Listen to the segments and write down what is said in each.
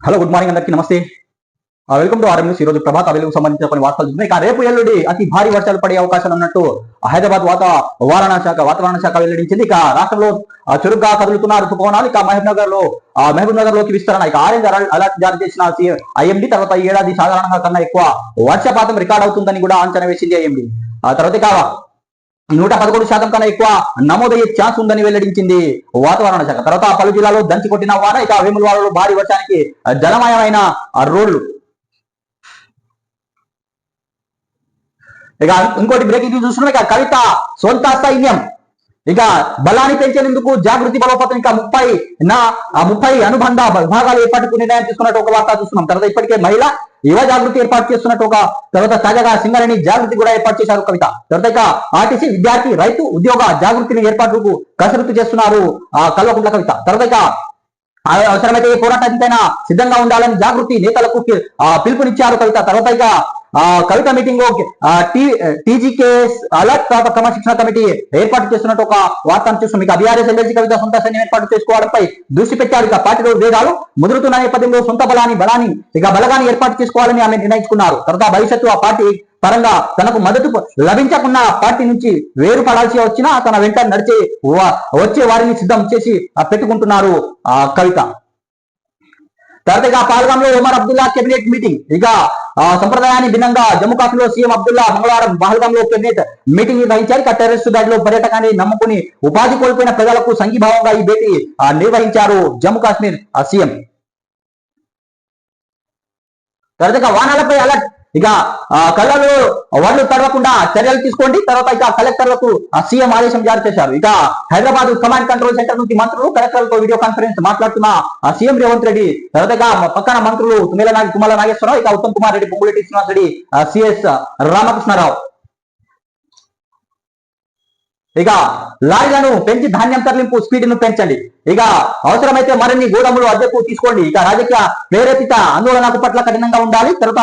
Hello, good morning అందరికీ నమస్తే. Welcome to RM news. ఈ రోజు ప్రభాత వెలుగుకు సంబంధించిన కొన్ని వార్తలు చూస్తున్నాయి. ఇక రేపు ఎల్లుండి అతి భారీ వర్షాలు పడే అవకాశాలు ఉన్నట్టు హైదరాబాద్ వాతావరణ శాఖ వెల్లడించింది. ఇక రాష్ట్రంలో చురుగ్గా కదులుతున్న ఋతుపవనాలు ఇక మహబూబ్ నగర్ లోకి విస్తరణ. ఇక ఆరెంజ్ అలర్ట్ జారీ చేసిన ఐఎండీ తర్వాత ఈ ఏడాది సాధారణంగా కన్నా ఎక్కువ వర్షపాతం రికార్డ్ అవుతుందని కూడా అంచనా వేసింది ఐఎండీ. తర్వాత ఇక 111% కన్నా ఎక్కువ నమోదయ్యే ఛాన్స్ ఉందని వెల్లడించింది వాతావరణ శాఖ. తర్వాత పలు జిల్లాలో దంచి కొట్టిన వాన. ఇక వేములవాడలో భారీ వర్షానికి జలమయమైన రోడ్లు. ఇక ఇంకోటి బ్రేకింగ్ న్యూస్ చూస్తున్నాం. ఇక కవిత సొంత సైన్యం ఇక బలాన్ని పెంచేందుకు జాగృతి బలోపేతం. ఇంకా 30 అనుబంధ విభాగాలు ఏర్పాటుకు నిర్ణయం తీసుకున్నట్టు ఒక వార్త చూస్తున్నాం. తర్వాత ఇప్పటికే మహిళా యువ జాగృతి ఏర్పాటు చేస్తున్నట్టు తర్వాత తాజాగా సింగరేణి జాగృతి కూడా ఏర్పాటు చేశారు కవిత. తర్వాత ఇక ఆర్టీసీ విద్యార్థి రైతు ఉద్యోగ జాగృతిని ఏర్పాటుకు కసరత్తు చేస్తున్నారు కల్వకుంట్ల కవిత. తర్వాత ఇక అవసరమైతే ఏ పోరాటానికైనా సిద్ధంగా ఉండాలని జాగృతి నేతలకు పిలుపునిచ్చారు కవిత. తర్వాత ఇక కవిత మీటింగ్ టీజీకేఎస్ అలర్ట్ తర్వాత క్రమశిక్షణ కమిటీ ఏర్పాటు చేస్తున్నట్టు ఒక వార్తను చూస్తున్నాం. ఇక బీఆర్ఎస్ ఎమ్మెల్సీ కవిత సొంత సైన్యం ఏర్పాటు చేసుకోవడంపై దృష్టి పెట్టారు. ఇక పార్టీలో వేగాలు ముదురుతున్న నేపథ్యంలో సొంత బలగాన్ని ఏర్పాటు చేసుకోవాలని ఆమె నిర్ణయించుకున్నారు. తర్వాత భవిష్యత్తు ఆ పార్టీ పరంగా తనకు మద్దతు లభించకుండా పార్టీ నుంచి వేరుపడాల్సి వచ్చినా తన వెంట వచ్చే వారిని సిద్ధం చేసి పెట్టుకుంటున్నారు కవిత. తర్వాత ఇక పాల్గొంలో ఉమర్ అబ్దుల్లా కేబినెట్ మీటింగ్. ఇక సంప్రదాయాన్ని భిన్నంగా జమ్మూ కాశ్మీర్ లో సీఎం అబ్దుల్లా మంగళవారం పహల్గాంలో కేబినెట్ మీటింగ్ నిర్వహించారు. ఇక టెర్రరిస్టు దాడిలో పర్యటకాన్ని నమ్ముకుని ఉపాధి కోల్పోయిన ప్రజలకు సంఘీభావంగా ఈ భేటీ నిర్వహించారు జమ్మూ కాశ్మీర్ సీఎం. తర్వాత ఇక వాహనాలపై అలర్ట్. ఇక కళ్ళలో వడ్లు తడవకుండా చర్యలు తీసుకోండి. తర్వాత ఇక కలెక్టర్లకు సీఎం ఆదేశం జారీ చేశారు. ఇక హైదరాబాద్ కమాండ్ కంట్రోల్ సెంటర్ నుంచి మంత్రులు కలెక్టర్లతో వీడియో కాన్ఫరెన్స్ మాట్లాడుతున్న సీఎం రేవంత్ రెడ్డి. తర్వాత ఇక పక్కన మంత్రులు తుమ్మల నాగేశ్వరరావు, ఇక ఉత్తమ్ కుమార్ రెడ్డి, పొంగులేటి శ్రీనివాస్ రెడ్డి, సిఎస్ రామకృష్ణారావు. ఇక లారీలను పెంచి ధాన్యం తరలింపు స్పీడ్ను పెంచండి. ఇక అవసరమైతే మరిన్ని గోదాములు అద్దెకు తీసుకోండి. ఇక రాజకీయ ప్రేరేపిత ఆందోళనకు పట్ల కఠినంగా ఉండాలి. తర్వాత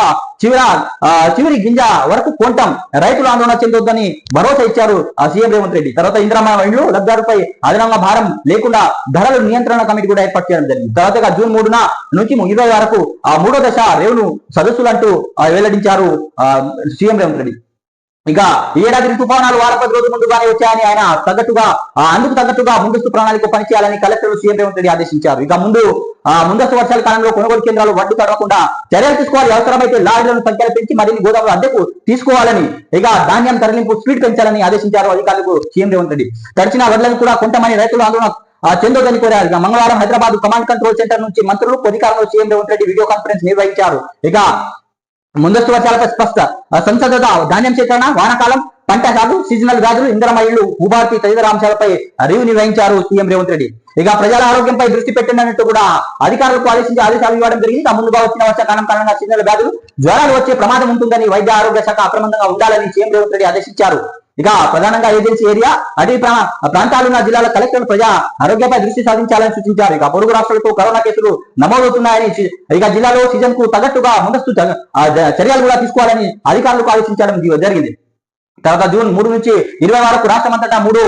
చివరి గింజ వరకు కొంటాం, రైతులు ఆందోళన చెందొద్దని భరోసా ఇచ్చారు సీఎం రేవంత్ రెడ్డి. తర్వాత ఇందిరమ్మ ఇళ్లు లబ్ధిదారుపై అదనంగా భారం లేకుండా ధరల నియంత్రణ కమిటీ కూడా ఏర్పాటు చేయడం జరిగింది. తర్వాత జూన్ 3 నుంచి 20 వరకు 3వ దశ రెవెన్యూ సదస్సులంటూ వెల్లడించారు సీఎం రేవంత్ రెడ్డి. ఇక ఈ ఏడాది ఋతుపవనాలు 10 రోజుల ముందుగానే వచ్చాయని ఆయన అందుకు తగ్గట్టుగా ముందస్తు ప్రణాళిక పనిచేయాలని కలెక్టర్లు సీఎం రేవంత్ రెడ్డి ఆదేశించారు. ఇక ముందస్తు వర్షాల కాలంలో కొనుగోలు కేంద్రాలు వడ్డు తడవకుండా చర్యలు తీసుకోవాలి. అవసరమైతే లారీలను సంఖ్యలు పెంచి మరిన్ని గోదాములు అద్దెకు తీసుకోవాలని, ఇక ధాన్యం తరలింపు స్పీడ్ పెంచాలని ఆదేశించారు అధికారులకు సీఎం రేవంత్ రెడ్డి. తడిచిన వడ్లను కూడా కొంతమంది రైతులు ఆందోళన చెందొద్దని కోరారు. ఇక మంగళవారం హైదరాబాద్ కమాండ్ కంట్రోల్ సెంటర్ నుంచి మంత్రులు అధికారులు CM Revanth Reddy video conference నిర్వహించారు. ఇక ముందస్తు వర్షాలపై సంసదత, ధాన్యం సేకరణ, వానాకాలం పంట సాగు, సీజనల్ వ్యాధులు, ఇంధన మైళ్లు, భూభారతి తదితర అంశాలపై రివ్యూ నిర్వహించారు సీఎం రేవంత్ రెడ్డి. ఇక ప్రజల ఆరోగ్యంపై దృష్టి పెట్టినట్టు కూడా అధికారులకు ఆదేశాలు ఇవ్వడం జరిగింది. ముందుగా వచ్చిన వర్షాకాలం కారణంగా సీజనల్ వ్యాధులు, జ్వరాలు వచ్చే ప్రమాదం ఉంటుందని వైద్య ఆరోగ్య శాఖ అప్రమత్తంగా ఉండాలని సీఎం రేవంత్ రెడ్డి ఆదేశించారు. ఇక ప్రధానంగా ఏజెన్సీ ఏరియా, అటవీ ప్రాంతాలున్న జిల్లాల కలెక్టర్లు ప్రజా ఆరోగ్యపై దృష్టి సాధించాలని సూచించారు. ఇక పొరుగు రాష్ట్రాలతో కరోనా కేసులు నమోదవుతున్నాయని, ఇక జిల్లాలో సీజన్ కు తగ్గట్టుగా ముందస్తు చర్యలు కూడా తీసుకోవాలని అధికారులకు ఆదేశించడం జరిగింది. తర్వాత జూన్ 3 నుంచి 20 వరకు రాష్ట్రమంతటా 3వ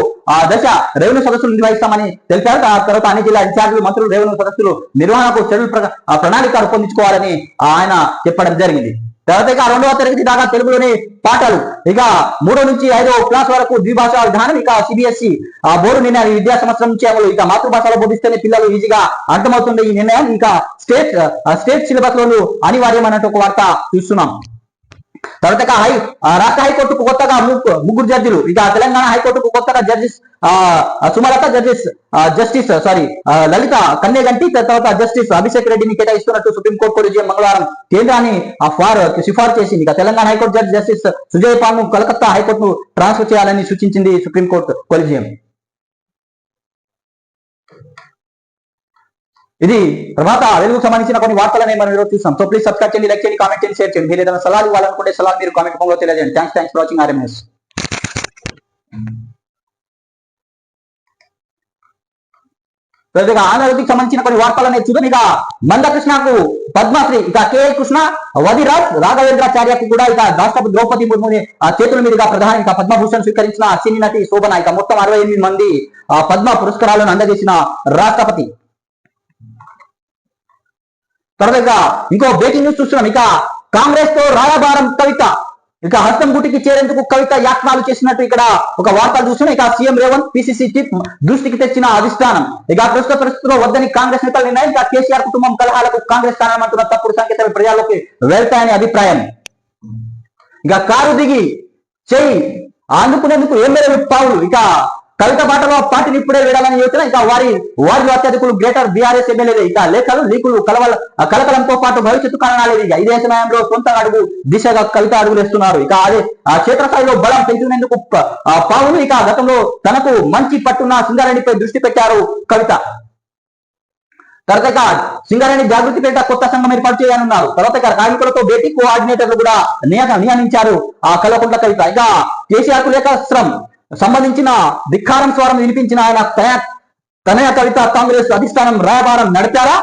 దశ రెవెన్యూ సదస్సులు నిర్వహిస్తామని తెలిపారు. తర్వాత అన్ని జిల్లా ఇన్ఛార్జీలు, మంత్రులు రెవెన్యూ సదస్సులు నిర్వహణకు ప్రణాళిక రూపొందించుకోవాలని ఆయన చెప్పడం జరిగింది. తర్వాత ఇక 2వ తరగతి దాకా తెలుగులోని పాఠాలు. ఇక 3 నుంచి 5వ క్లాస్ వరకు ద్విభాషా విధానం. ఇక సిబిఎస్ఈ బోర్డు నిర్ణయం విద్యా సంవత్సరం నుంచి అమలు. ఇక మాతృభాషలో బోధిస్తేనే పిల్లలు ఈజీగా అర్థమవుతుంది ఈ నిర్ణయం. ఇక స్టేట్ సిలబస్ లోను అనివార్యమైనట్టు ఒక వార్త చూస్తున్నాం. తర్వాత రాష్ట్ర హైకోర్టుకు కొత్తగా 3 జడ్జిలు. ఇక తెలంగాణ హైకోర్టుకు కొత్తగా జడ్జిస్ సుమలత, జస్టిస్ లలిత కన్నేగంటి, తర్వాత జస్టిస్ అభిషేక్ రెడ్డిని కేటాయిస్తున్నట్టు సుప్రీంకోర్టు కొలిజియం మంగళవారం కేంద్రాన్ని సిఫార్సు చేసింది. ఇక Telangana high court judge justice Sujoy పాల్ను కలకత్తా హైకోర్టును ట్రాన్స్ఫర్ చేయాలని సూచించింది సుప్రీంకోర్టు కొలిజియం. ఇది ప్రభాత వెలుగుకు సంబంధించిన కొన్ని వార్తలనే మనం ఈరోజు చూస్తాం. సో ప్లీజ్ సబ్స్క్రైబ్ చేయండి, లైక్ చేయండి, కామెంట్ చేయండి, షేర్ చేయండి. మీరు ఏదైనా సలహాలు ఇవ్వాలనుకుంటే సలహాలు మీరు కామెంట్ రూపంలో తెలియజేయండి. Thanks for watching RM news. ఆంధ్రజ్యోతికి సంబంధించిన కొన్ని వార్తలనే చూద్దాం. ఇక మందకృష్ణకు పద్మశ్రీ, ఇక కేఎల్ కృష్ణ, వదిరాజ్, రాఘవేంద్రాచార్యకు కూడా ఇక రాష్ట్రపతి ద్రౌపది ముర్ముని చేతుల మీదుగా ప్రధాని ఇక పద్మభూషణ్ స్వీకరించిన సినీ నటి శోభన. ఇక మొత్తం 68 మంది పద్మ పురస్కారాలను అందజేసిన రాష్ట్రపతి. తర్వాత ఇంకో బ్రేకింగ్ న్యూస్ చూస్తున్నాం. ఇక కాంగ్రెస్ తో రాయబారం కవిత, ఇక హస్తం గుటికి చేరేందుకు కవిత యాత్నాలు చేసినట్టు ఇక్కడ ఒక వార్తలు చూస్తున్నాం. ఇక సీఎం రేవంత్ పిసిసి చీఫ్ దృష్టికి తెచ్చిన అధిష్టానం. ఇక ప్రస్తుత పరిస్థితుల్లో వద్దని కాంగ్రెస్ నేతలు నిర్ణయం. ఇక కేసీఆర్ కుటుంబం కలహాలకు కాంగ్రెస్ స్థానమంటున్న తప్పుడు సంకేతాలు ప్రజల్లోకి వెళ్తాయని అభిప్రాయం. ఇక కారు దిగి చేయి అందుకునేందుకు ఎమ్మెల్యే పావులు. ఇక కవిత బాటలో పార్టీని ఇప్పుడే వీడాలని యోచన. ఇక వారిలో అత్యధికులు గ్రేటర్ బీఆర్ఎస్ ఎమ్మెల్యేలే. ఇక లేఖలు లీకులు కలకలంతో పాటు భవిష్యత్తు కారణాలేదు. ఇక ఇదే సమయంలో సొంత అడుగు దిశగా కవిత అడుగులేస్తున్నారు. ఇక అదే క్షేత్రస్థాయిలో బలం పెంచుకునేందుకు పావులు. ఇక గతంలో తనకు మంచి పట్టున్న సింగారెడ్డిపై దృష్టి పెట్టారు కవిత. తర్వాత సింగారెడ్డి జాగృతిపేట కొత్త సంఘం ఏర్పాటు చేయనున్నారు. తర్వాత కార్మికులతో భేటీ కోఆర్డినేటర్లు కూడా నియమించారు ఆ కల్వకుంట్ల కవిత. ఇక కేసీఆర్ కు లేఖస్త్రం సంబంధించిన ధిక్కారం స్వరం వినిపించిన ఆయన తనయ కవిత కాంగ్రెస్ అధిష్టానం రాయబారం నడిపారా,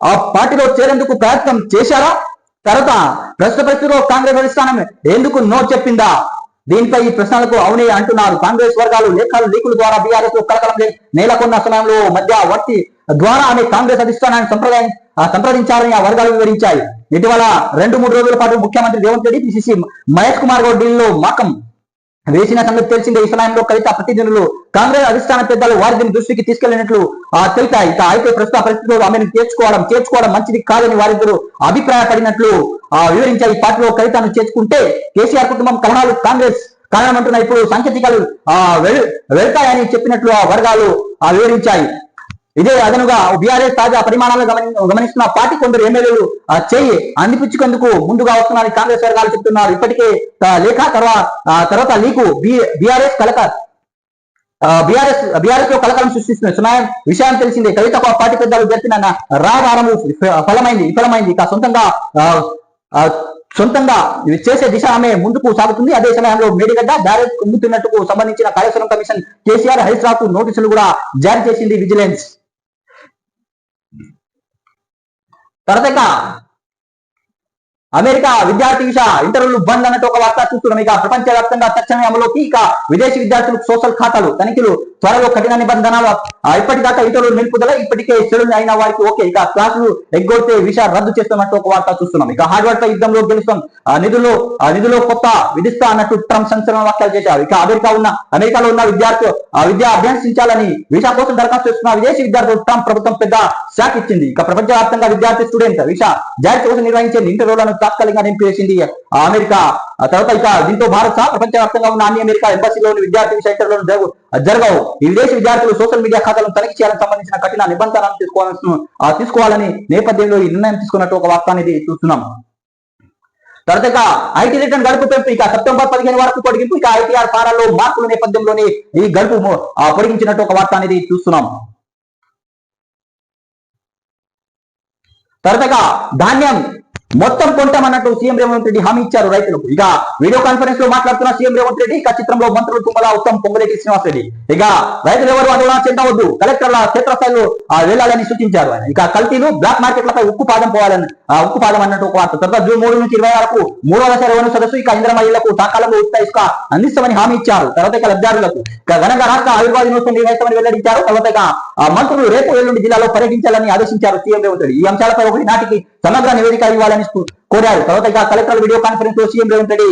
ఆ పార్టీలో చేరేందుకు ప్రయత్నం చేశారా, తర్వాత ప్రస్తుత పరిస్థితిలో కాంగ్రెస్ అధిష్టానం ఎందుకు నో చెప్పిందా? దీనిపై ఈ ప్రశ్నలకు అవునే అంటున్నారు కాంగ్రెస్ వర్గాలు. లీకుల ద్వారా బీఆర్ఎస్ కలకలం నెలకొన్న సమయంలో మధ్యవర్తి ద్వారా ఆమె కాంగ్రెస్ అధిష్టానాన్ని సంప్రదించారని ఆ వర్గాలు వివరించాయి. ఇటీవల 2-3 రోజుల పాటు ముఖ్యమంత్రి రేవంత్ రెడ్డి పిసిసి మహేష్ కుమార్ గౌడ్ ఢిల్లీలో మాకం వేసిన సంగతి తెలిసిందే. ఈ సమయంలో కవిత ప్రతినిధులు కాంగ్రెస్ అధిష్టాన పెద్దలు వారి దృష్టికి తీసుకెళ్లినట్లు తెలిపాయి. అయితే ప్రస్తుత పరిస్థితుల్లో ఆమెను చేర్చుకోవడం మంచిది కాదని వారిద్దరు అభిప్రాయపడినట్లు వివరించాయి. పార్టీలో కవితను చేర్చుకుంటే కేసీఆర్ కుటుంబం కలహాలు కాంగ్రెస్ కారణమంటున్న ఇప్పుడు సాంకేతికాలు వెళ్తాయని చెప్పినట్లు ఆ వర్గాలు వివరించాయి. ఇదే అదనుగా బీఆర్ఎస్ తాజా పరిమాణాలను గమనిస్తున్న పార్టీ కొందరు ఎమ్మెల్యేలు చేయి అందిపించుకుందుకు ముందుగా వస్తున్నారని కాంగ్రెస్ వర్గాలు చెప్తున్నారు. ఇప్పటికే లేఖ తర్వాత లీకు బీఆర్ఎస్ లో కలకలం సృష్టిస్తున్న విషయం తెలిసిందే. కవిత పార్టీ పెద్దలు జరిపిన రాయబారము విఫలమైంది. ఇక సొంతంగా చేసే దిశ ఆమె ముందుకు సాగుతుంది. అదే సమయంలో మేడిగడ్డ బ్యారేజ్ కుంగుతున్నట్టుకు సంబంధించిన కాళేశ్వరం కమిషన్ కేసీఆర్ హరీష్ రావుకు నోటీసులు కూడా జారీ చేసింది విజిలెన్స్. తర్వాత అమెరికా విద్యార్థి వీసా ఇంటర్వ్యూలు బంద్ అన్నట్టు ఒక వార్త చూస్తున్నాం. ఇక ప్రపంచవ్యాప్తంగా తక్షణమే అమలులోకి ఇక విదేశీ విద్యార్థులకు సోషల్ ఖాతాలు తనిఖీలు త్వరలో కఠిన నిబంధనలు. ఇప్పటిదాకా ఇంటర్వ్యూ నిలుపుదల ఇప్పటికే షెడ్యూల్ అయిన వారికి ఓకే. ఇక క్లాసులు ఎగ్గొడితే వీసా రద్దు చేస్తున్నట్టు ఒక వార్త చూస్తున్నాం. ఇక హార్డ్వర్డ్ పై యుద్ధంలో గెలుస్తాం, నిధులో కొత్త విధిస్తా అన్నట్టు ట్రంప్ సంచలన వ్యాఖ్యలు చేశారు. ఇక అమెరికాలో ఉన్న విద్య అభ్యసించాలని వీసా కోసం దరఖాస్తు చేస్తున్న విదేశీ విద్యార్థులు ట్రంప్ ప్రభుత్వం పెద్ద షాక్ ఇచ్చింది. ఇక ప్రపంచవ్యాప్తంగా విద్యార్థి స్టూడెంట్ వీసా జారీ కోసం నిర్వహించే ఇంటర్వ్యూలను తాత్కాలికంగా నింపివేసింది అమెరికా. తర్వాత ఇక దీంతో భారత్ సహా ప్రపంచవ్యాప్తంగా ఉన్న అన్ని అమెరికా ఎంబసీలోని విద్యార్థి వీసా ఇంటర్వ్యూలను జరగవు. ఈ విదేశీ విద్యార్థులు సోషల్ మీడియా ఖాతాలను తనిఖీ చేయాలని సంబంధించిన కఠిన నిబంధనలు తీసుకోవాలని నేపథ్యంలో ఈ నిర్ణయం తీసుకున్నట్టు ఒక వార్త అనేది చూస్తున్నాం. తర్వాత ఐటీ రిటర్న్ గడుపు పెంపు ఇక సెప్టెంబర్ 15 వరకు పొడిగింపు. ఇక ఐటీఆర్ ఫారాల్లో మార్పుల నేపథ్యంలోనే ఈ గడుపు పొడిగించినట్టు ఒక వార్త అనేది చూస్తున్నాం. తర్వాత ధాన్యం మొత్తం కొంటామన్నట్టు సీఎం రేవంత్ రెడ్డి హామీ ఇచ్చారు రైతులకు. ఇక వీడియో కాన్ఫరెన్స్ లో మాట్లాడుతున్న సీఎం రేవంత్ రెడ్డి ఇక చిత్రంలో మంత్రులు తుమ్మల, ఉత్తమ్, పొంగులేటి శ్రీనివాస్ రెడ్డి. ఇక రైతులు ఎవరు ఆందోళన చెందవద్దు, కలెక్టర్ల క్షేత్రస్థాయిలో వెళ్లాలని సూచించారు. ఇక కల్తీలు బ్లాక్ మార్కెట్లపై ఉక్కుపాదం అన్నట్టు ఒక వార్త. తర్వాత జూన్ 3 నుంచి 20 వరకు 3వ రెవెన్యూ సదస్సు. ఇక ఇంద్రమ ఇళ్లకు సకాలంలో ఉచిత ఇసుక అందిస్తామని హామీ ఇచ్చారు. తర్వాత ఇక లబ్ధిదారులకు ఇక ఘనంగా రాష్ట్ర ఆవిర్వాద దినోత్సవం నిర్వహిస్తామని వెల్లడించారు. తర్వాత ఇక మంత్రులు రేపు ఎల్లుండి జిల్లాలో పర్యటించాలని ఆదేశించారు సీఎం రేవంత్ రెడ్డి. ఈ అంశాలపై ఒకటి నాటికి సమగ్ర నివేదిక ఇవ్వాలని కోరారు. తర్వాత ఇక కలెక్టర్ వీడియో కాన్ఫరెన్స్ లో సీఎం రేవంత్ రెడ్డి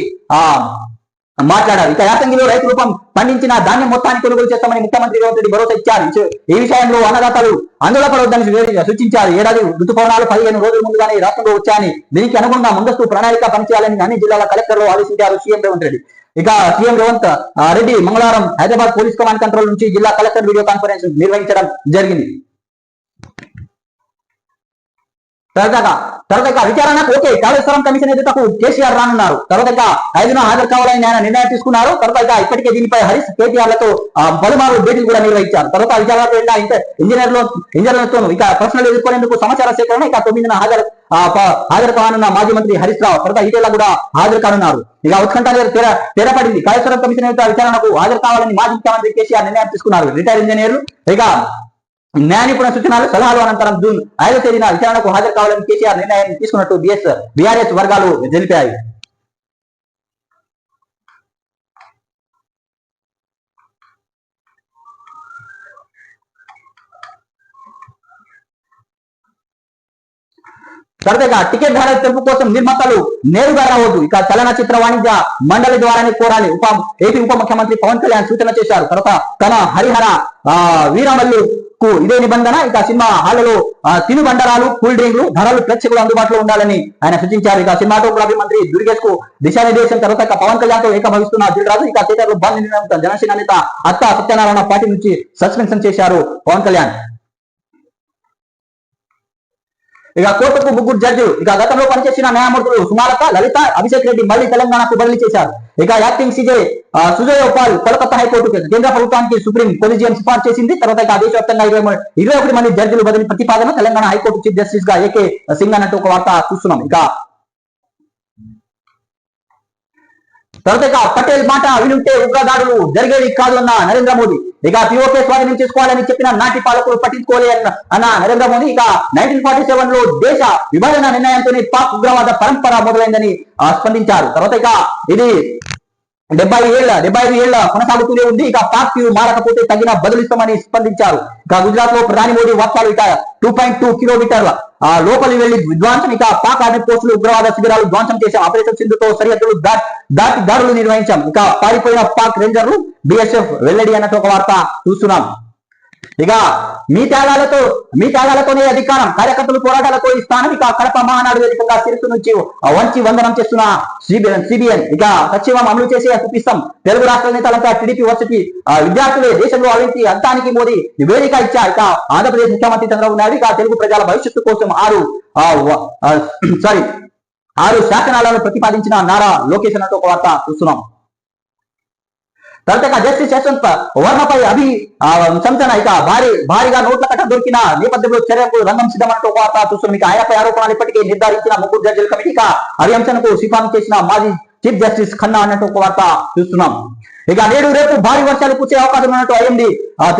మాట్లాడారు. ఇక యాసంగిలో రైతు రూపం పండించిన ధాన్యం మొత్తాన్ని కొనుగోలు చేస్తామని ముఖ్యమంత్రి రేవంత్ రెడ్డి భరోసా ఇచ్చారు. ఈ విషయంలో అన్నదాతలు ఆందోళన పడవద్దని సూచించారు. ఏడాది ఋతుపవనాలు 15 రోజుల ముందుగానే రాష్ట్రంలో వచ్చాయని దీనికి అనుగుణంగా ముందస్తు ప్రణాళిక పనిచేయాలని అన్ని జిల్లాల కలెక్టర్లు ఆదేశించారు సీఎం రేవంత్ రెడ్డి. ఇక సీఎం రేవంత్ రెడ్డి మంగళవారం హైదరాబాద్ పోలీస్ కమాండ్ కంట్రోల్ నుంచి జిల్లా కలెక్టర్ వీడియో కాన్ఫరెన్స్ నిర్వహించడం జరిగింది. తర్వాత విచారణకు ఓకే, కాళేశ్వరం కమిషన్ ఎదుటకు కేసీఆర్ రానున్నారు. తర్వాత 5న హాజరు కావాలని ఆయన నిర్ణయం తీసుకున్నారు. తర్వాత ఇప్పటికే దీనిపై హరీష్ కేటీఆర్లతో పలుమారు భేటీలు కూడా నిర్వహించారు. తర్వాత విచారణకు వెళ్ళిన ఇంజనీర్లతో ఇక ప్రశ్నలు ఎదుర్కొనేందుకు సమాచార సేకరణ. ఇక 9న హాజరు కానున్న మాజీ మంత్రి హరీష్ రావు తర్వాత ఇటీవల కూడా హాజరు కానున్నారు. ఇక ఉత్కంఠ తెరపడింది. కాళేశ్వరం కమిషన్ ఎదుట విచారణకు హాజరు కావాలని మాజీ ముఖ్యమంత్రి కేసీఆర్ నిర్ణయం తీసుకున్నారు. రిటైర్ ఇంజనీర్లు ఇక న్యాయ నిపుణ సూచనలు సలహాలు అనంతరం జూన్ 5వ తేదీన విచారణకు హాజరు కావాలని కేసీఆర్ నిర్ణయం తీసుకున్నట్టు బీఆర్ఎస్ వర్గాలు తెలిపాయి. తర్వాత టికెట్ ధరల పెంపు కోసం నిర్మాతలు నేరుగా రావద్దు, ఇక చలనచిత్ర వాణిజ్య మండలి ద్వారానే కోరాలి ఏపీ ఉప ముఖ్యమంత్రి పవన్ కళ్యాణ్ సూచన చేశారు. తర్వాత తన హరిహర వీరమల్లు ఇదే నిబంధన, ఇక సినిమా హాళ్లలో తినుబండరాలు కూల్ డ్రింక్లు ధరలు ప్రేక్షకులు అందుబాటులో ఉండాలని ఆయన సూచించారు. ఇక సినిమాటోగ్రఫీ మంత్రి దుర్గేష్ కు దిశానిర్దేశం. తర్వాత పవన్ కళ్యాణ్ తో ఏకభవిస్తున్న దిల్రాజు, ఇక థియేటర్లు బంద్ నిర్ణయంతో జనసేన నేత అత్త సత్యనారాయణ పార్టీ నుంచి సస్పెన్షన్ చేశారు పవన్ కళ్యాణ్. ఇక కోర్టుకు ముగ్గురు జడ్జిలు, ఇక గతంలో పనిచేసిన న్యాయమూర్తులు సుమాలత, లలిత, అభిషేక్ రెడ్డి మళ్లీ తెలంగాణకు బదిలీ చేశారు. ఇక యాక్టింగ్ సీజే సుజయ్ పాల్ కోల్కతా హైకోర్టుకు కేంద్ర ప్రభుత్వానికి సుప్రీం కొలిజియం సిఫార్సు చేసింది. తర్వాత ఇక దేశవ్యాప్తంగా 21 మంది జడ్జిలు బదిలీ ప్రతిపాదన తెలంగాణ హైకోర్టు చీఫ్ జస్టిస్ గా ఏకే సింగ్ అన్నట్టు ఒక వార్త చూస్తున్నాం. ఇక తర్వాత పటేల్ మాట వినుంటే ఉగ్రదాడులు జరిగేవి కాదు అన్న నరేంద్ర మోదీ. ఇక పిఓకే స్వాధీనం చేసుకోవాలని చెప్పిన నాటి పాలకులు పట్టించుకోలే అన్న నరేంద్ర మోదీ. ఇక 1947 లో దేశ విభజన నిర్ణయంతోనే పాక్ ఉగ్రవాద పరంపర మొదలైందని స్పందించారు. తర్వాత ఇక ఇది 75 ఏళ్ల కొనసాగుతూనే ఉంది. ఇక పాక్ మారకపోతే తగిన బదులిస్తామని స్పందించారు. ఇక గుజరాత్ లో ప్రధాని మోదీ వార్తలు ఇక 2.2 కిలోమీటర్ల లోపలి వెళ్లి ధ్వంసం. ఇక పాక్ ఆర్మీ పోస్టులు ఉగ్రవాద శిబిరాలు ధ్వంసం చేశాం. ఆపరేషన్ సింధుతో సరిహద్దులు దాటి దాడులు నిర్వహించాం. ఇక పారిపోయిన పాక్ రేంజర్లు బిఎస్ఎఫ్ వెల్లడి అన్నట్టు ఒక వార్త చూస్తున్నాం. ఇక మీ త్యాగాలతోనే అధికారం, కార్యకర్తలు పోరాటాలతో ఈ స్థానం. ఇక కడప మహానాడు వేదికగా శిరస్సు నుంచి వంచి వందనం చేస్తున్న సిబిఎన్. ఇక సచివం అమలు చేసి చూపిస్తాం. తెలుగు రాష్ట్ర నేతలంతా టీడీపీ వర్సిటీ విద్యార్థులే దేశంలో అవినీతి అంతానికి మోదీ వేదిక ఇచ్చారు. ఇక ఆంధ్రప్రదేశ్ ముఖ్యమంత్రి చంద్రబాబు నాయుడు ఇక తెలుగు ప్రజల భవిష్యత్తు కోసం 6 శాసనాలను ప్రతిపాదించిన నారా లోకేష్ అన్నట్టు ఒక వార్త చూస్తున్నాం. తర్వాత జస్టిస్ యశ్వంత్ వర్మపై సంచన, ఇక భారీగా నోట్ల కట్ట దొరికిన నేపథ్యంలో చర్యకు రంగం సిద్ధమంటూ ఒక వార్త చూస్తున్నాం. ఇక ఆయనపై ఆరోపణలు ఇప్పటికే నిర్ధారించిన ముగ్గురు జడ్జిల కమిటీ ఇక అభియంశనకు సిఫారసు చేసిన మాజీ చీఫ్ జస్టిస్ ఖన్నా అన్నట్టు ఒక వార్త చూస్తున్నాం. ఇక నేడు రేపు భారీ వర్షాలు కురిసే అవకాశం ఉన్నట్టు ఐఎండీ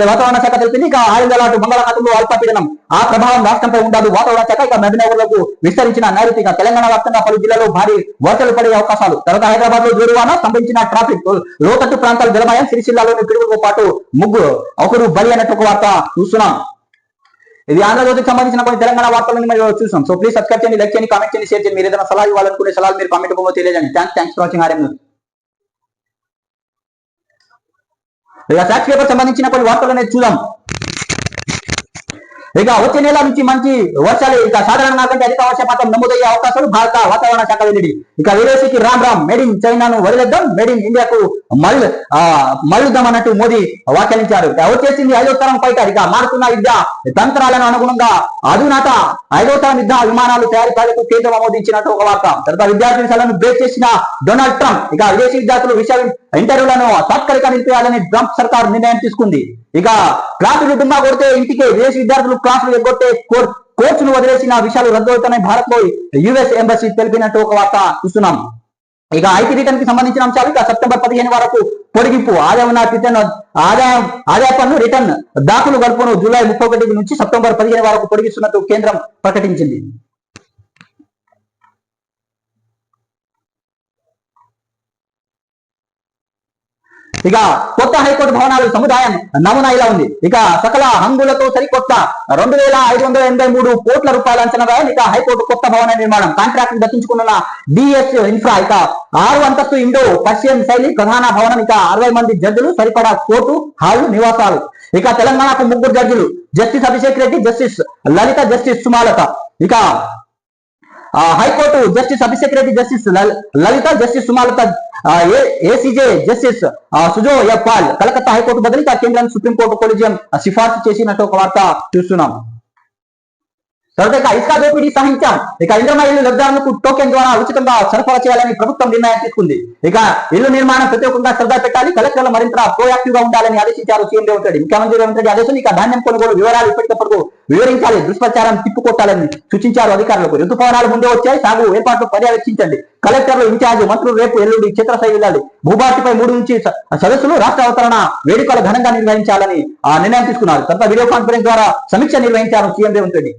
వాతావరణ శాఖ తెలిపింది. ఇక ఆయుధాలు బంగాళాఖాతంలో అల్పపీడనం ఆ ప్రభావం రాష్ట్రంపై ఉండదు. వాతావరణ శాఖ ఇక మహబూబ్నగర్లకు విస్తరించిన నైరుతి. ఇక తెలంగాణ వ్యాప్తంగా పలు జిల్లాలో భారీ వర్షాలు పడే అవకాశాలు. తర్వాత హైదరాబాద్ లో జోరువాన సంభవించిన ట్రాఫిక్, లోతట్టు ప్రాంతాలు జలమయం, సిరిసిల్లాలోని పిడుగులతో పాటు ఒకరు బలి అన్నట్టు ఒక వార్త చూస్తున్నాం. ఇది ఆంధ్రజ్యోతికి సంబంధించిన కొన్ని తెలంగాణ వార్తలను మనం చూసాం. సో ప్లీజ్ సబ్స్క్రైబ్ చేయండి, లైక్ చేయండి, కామెంట్ చేయండి, షేర్ చేయండి. మీరు ఏదైనా సలహా ఇవ్వాలనుకునే సలహాలు మీరు కామెంట్ రూపంలో తెలియజేయండి. Thanks for watching RM news. ఇక సాక్షి పేపర్ సంబంధించిన కొన్ని వార్తలు అనేది చూద్దాం. ఇక వచ్చే నెల నుంచి మంచి వర్షాలు, ఇక సాధారణంగా కంటే అధిక వర్షపాతం నమోదయ్యే అవకాశాలు భారత వాతావరణ శాఖ వెల్లడి. ఇక విదేశీకి రామ్ మేడ్ ఇన్ చైనాను వదిలేద్దాం, మేడ్ ఇన్ ఇండియాకు మళ్ళుద్దాం అన్నట్టు మోదీ వ్యాఖ్యానించారు. వచ్చేసింది 5వ తరం ఫైటర్. ఇక మారుతున్న యుద్ధ తంత్రాలను అనుగుణంగా అధునాత 5వ తరం యుద్ధ విమానాలు తయారీ ప్రాజెక్టు కేంద్రం ఆమోదించినట్టు ఒక వార్త. తర్వాత విద్యార్థి విషయాలను బ్రేక్ చేసిన డొనాల్డ్ ట్రంప్. ఇక విదేశీ విద్యార్థులు ఇంటర్వ్యూలను తాత్కాలిక నిలిపేయాలని ట్రంప్ సర్కార్ నిర్ణయం తీసుకుంది. ఇక క్లాసులు డుమ్మా కొడితే ఇంటికే, విదేశీ విద్యార్థులు క్లాసులు ఎగ్గొట్టే కోర్సును వదిలేసిన విషయాలు రద్దు అవుతున్నాయి భారత్ లో యుఎస్ ఎంబసీ తెలిపినట్టు ఒక వార్త చూస్తున్నాం. ఇక ఐటీ రిటర్న్ కి సంబంధించిన అంశాలు ఇక సెప్టెంబర్ 15 వరకు పొడిగింపు. ఆదాయ పన్ను రిటర్న్ దాఖలు గడుపును జూలై 31 నుంచి సెప్టెంబర్ 15 వరకు పొడిగిస్తున్నట్టు కేంద్రం ప్రకటించింది. ఇక కొత్త హైకోర్టు భవనాలు సముదాయం నమూనా ఇలా ఉంది. ఇక సకల హంగులతో సరికొత్త 2,583 కోట్ల రూపాయల అంచనా వ్యయం. ఇక హైకోర్టు కొత్త భవన నిర్మాణం కాంట్రాక్ట్ దక్కించుకున్న డిఎస్ ఇన్ఫ్రా. ఇక 6 అంతస్తు ఇండో పర్షియన్ శైలి ప్రధాన భవనం. ఇక 60 మంది జడ్జిలు, సరిపడా కోర్టు హాలు, నివాసాలు. ఇక తెలంగాణకు 3 జడ్జిలు, justice Abhishek Reddy, justice Lalitha, justice Sumalatha. ఇక high court justice Abhishek Reddy, justice Lalitha, justice Sumalatha, ACJ justice Sujoy Paul. Calcutta high court బదిలీ కేంద్రం సుప్రీంకోర్టు కొలిజియం సిఫార్సు చేసినట్టు ఒక వార్త చూస్తున్నాం. తర్వాత ఇక ఇసుక దోపిడీ సహించాం. ఇక ఇంద్రమ్మ ఇల్లు లబ్ధిదారులకు టోకెన్ ద్వారా ఉచితంగా సరఫరా చేయాలని ప్రభుత్వం నిర్ణయం తీసుకుంది. ఇక ఇల్లు నిర్మాణం ప్రత్యేకంగా శ్రద్ధ పెట్టాలి, కలెక్టర్లు మరింత ప్రోయాక్టివ్ గా ఉండాలని ఆదేశించారు సీఎం రేవంత్ రెడ్డి. ముఖ్యమంత్రి రేవంత్ రెడ్డి ఆదేశం. ఇక ధాన్యం కొనుగోలు వివరాలు ఇప్పటికప్పుడు వివరించాలి, దుష్ప్రచారం తిప్పుకొట్టాలని సూచించారు అధికారులకు. ఋతుపవనాలు ముందే వచ్చాయి, సాగు ఏర్పాట్లు పర్యవేక్షించండి. కలెక్టర్లు, ఇన్ఛార్జ్ మంత్రులు రేపు ఎల్లుండి క్షేత్రస్థాయి వెళ్ళాలి. భూభారతిపై 3 నుంచి సదస్సులు, రాష్ట్ర అవతరణ వేడుకలు ఘనంగా నిర్వహించాలని నిర్ణయం తీసుకున్నారు. తర్వాత వీడియో కాన్ఫరెన్స్ ద్వారా సమీక్ష నిర్వహించారు సీఎం రేవంత్ రెడ్డి.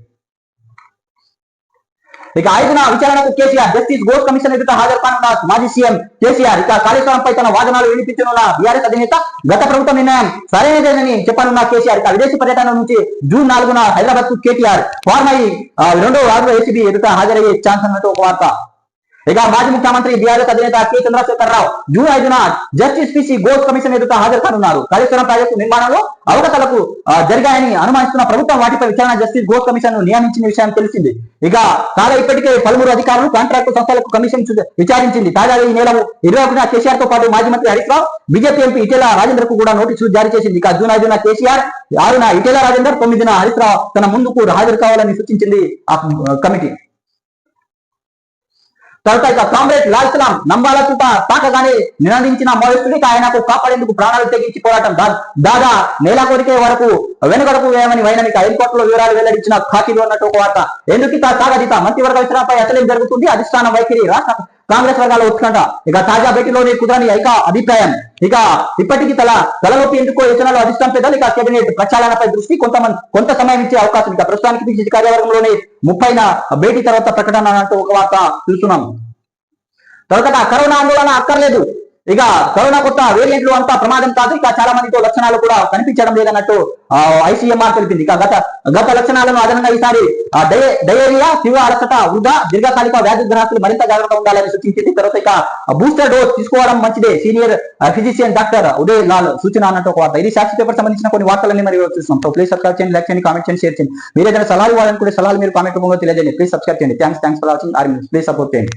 ఇక 5న విచారణకు కేసీఆర్ జస్టిస్ ఘోష్ కమిషన్ ఎదుట హాజరు కానున్న మాజీ సీఎం కేసీఆర్. ఇక కాళేశ్వరంపై తన వాదనలు వినిపించనున్న బీఆర్ఎస్ అధినేత గత ప్రభుత్వ నిర్ణయం సరైనదేనని చెప్పనున్న కేసీఆర్. ఇక విదేశీ పర్యటన నుంచి జూన్ 4న హైదరాబాద్ కు కేటీఆర్ ఫార్మై 2వ వారంలో ఏసీబీ ఎదుట హాజరయ్యే ఛాన్స్ అన్నట్టు ఒక వార్త. ఇక మాజీ ముఖ్యమంత్రి బీఆర్ఎస్ అధినేత కె చంద్రశేఖరరావు జూన్ 5న జస్టిస్ పిసి ఘోష్ కమిషన్ ఎదుట హాజరు కానున్నారు. కాళేశ్వరం ప్రాజెక్టు నిర్మాణంలో అవకతవకలు జరిగాయని అనుమానిస్తున్న ప్రభుత్వం వాటిపై విచారణ జస్టిస్ ఘోష్ కమిషన్ ను నియమించిన విషయం తెలిసింది. ఇక కాగా ఇప్పటికే 13 అధికారులు కాంట్రాక్టు సంస్థలకు కమిషన్ విచారించింది. తాజాగా ఈ నెల 21న కేసీఆర్ తో పాటు మాజీ మంత్రి హరీష్ రావు, బీజేపీ ఎంపీ ఈటెల రాజేందర్ కు కూడా నోటీసులు జారీ చేసింది. ఇక జూన్ 5న కేసీఆర్, 6న ఈటెల రాజేందర్, 9న హరీష్ రావు తన ముందుకు హాజరు కావాలని సూచించింది ఆ కమిటీ. తర్వాత ఇక కామ్రేడ్ లాల్ సలాం నంబాల చుట్ట తాకగానే నినదించిన మావోయిస్టుడికి ఆయనకు కాపాడేందుకు ప్రాణాలు తెగించి పోరాటం. దాదా నేల కోరికే వరకు వెనుకడుపు వేయమని వైనమిక హైకోర్టులో వివరాలు వెల్లడించిన ఖాకీలు అన్నట్టు ఒక వార్త. ఎందుకు సాగదీత మంత్రివర్గ విచారణపై అసలేం జరుగుతుంది, అధిష్టానం వైఖరి, రాష్ట్ర కాంగ్రెస్ వర్గాల ఉత్కంఠ. ఇక తాజా భేటీలోని కుదరని ఐక అభిప్రాయం. ఇక ఇప్పటికీ తలనొప్పి ఎందుకో యోచనలో అధిష్టానం పెద్దలు. ఇక కేబినెట్ ప్రక్షాళనపై దృష్టి కొంత సమయం ఇచ్చే అవకాశం. ఇక ప్రస్తుతానికి పిసిసి కార్యవర్గంలోని 30న భేటీ తర్వాత ప్రకటన అన్నట్టు ఒక వార్త చూస్తున్నాం. తర్వాత కరోనా ఆందోళన అక్కర్లేదు, ఇక కరోనా కొత్త వేరియంట్లు అంతా ప్రమాదం కాదు. ఇక చాలా మందితో లక్షణాలు కూడా కనిపించడం లేదన్నట్టు ఐసీఎంఆర్ తెలిపింది. ఇక గత లక్షణాలను అదనంగా ఈసారి డయేరియా, తీవ్ర అలసట, వృధా, దీర్ఘకాలిక వ్యాధిగ్రస్తులు మరింత జాగ్రత్తగా ఉండాలని సూచించింది. తర్వాత ఇక బూస్టర్ డోస్ తీసుకోవడం మంచిదే, senior physician doctor Uday Lal సూచన అన్నట్టు ఒక వార్త. ఇది సాక్షి పేపర్ సంబంధించిన కొన్ని వార్తలన్నీ మరి చూస్తున్నాం. సో ప్లీజ్ సబ్స్క్రైబ్ చేయండి, లైక్ చేయండి, కామెంట్ చేయండి, షేర్ చేయండి. మీరు ఏదైనా సలహాలు ఇవ్వాలనుకుంటే సలహాలు మీరు కామెంట్ రూపంలో తెలియజేయండి. ప్లీజ్ సబ్స్క్రైబ్ చేయండి. Thanks for watching. Please support చేయండి.